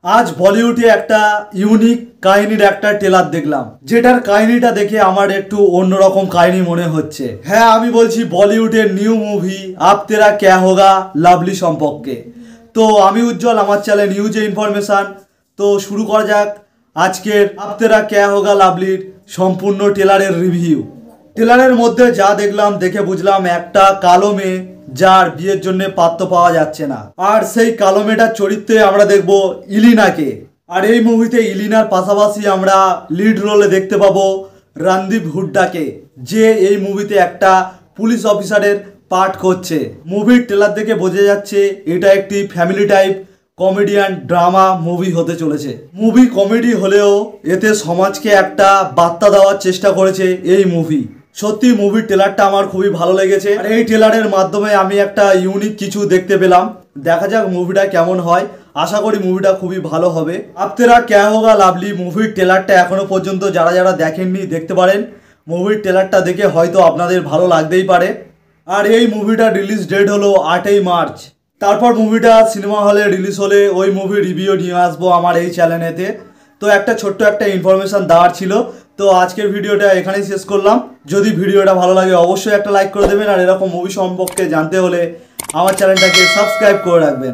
আজ বলিউডে একটা ইউনিক কাহিনীর একটা ট্রেলার দেখলাম, যেটার কাহিনীটা দেখে আমার একটু অন্যরকম কাহিনী মনে হচ্ছে। হ্যাঁ, আমি বলছি বলিউডের নিউ মুভি আব তেরা ক্যা হোগা লাভলি সম্পর্কে। তো আমি উজ্জ্বল, আমার চ্যানেল নিউজে ইনফরমেশন। তো শুরু করা যাক আজকের আব তেরা ক্যা হোগা লাভলির সম্পূর্ণ ট্রেলারের রিভিউ। ট্রেলারের মধ্যে যা দেখলাম দেখে বুঝলাম একটা কালো মেয়ে যার বিয়ের জন্য পাত্র পাওয়া যাচ্ছে না, আর সেই কালো মেয়েটার চরিত্রে আমরা দেখব ইলিনাকে। আর এই মুভিতে ইলিনার পাশাপাশি আমরা লিড রোলে দেখতে পাবো রণদীপ হুড্ডাকে, যে এই মুভিতে একটা পুলিশ অফিসারের পার্ট করছে। মুভির ট্রেলার দেখে বোঝা যাচ্ছে এটা একটি family type comedian drama movie হতে চলেছে। মুভি কমেডি হলেও এতে সমাজকে একটা বার্তা দেওয়ার চেষ্টা করেছে এই মুভি। সত্যি মুভির ট্রেলারটা আমার খুবই ভালো লেগেছে, আর এই ট্রেলারের মাধ্যমে আমি একটা ইউনিক কিছু দেখতে পেলাম। দেখা যাক মুভিটা কেমন হয়, আশা করি মুভিটা খুবই ভালো হবে। আব তেরা ক্যা হোগা লাভলি মুভির ট্রেলারটা এখনো পর্যন্ত যারা যারা দেখেননি দেখতে পারেন। মুভির ট্রেলারটা দেখে হয়তো আপনাদের ভালো লাগতেই পারে। আর এই মুভিটার রিলিজ ডেট হলো 8ই মার্চ। তারপর মুভিটা সিনেমা হলে রিলিজ হলে ওই মুভির রিভিউ নিয়ে আসবো আমার এই চ্যানেলেতে। তো একটা ছোট্ট একটা ইনফরমেশন দেওয়ার ছিল। তো আজকের ভিডিওটা এখানেই শেষ করলাম। যদি ভিডিওটা ভালো লাগে অবশ্যই একটা লাইক করে দেবেন, আর এরকম মুভি সম্পর্কে জানতে হলে আমার চ্যানেলটাকে সাবস্ক্রাইব করে রাখবেন।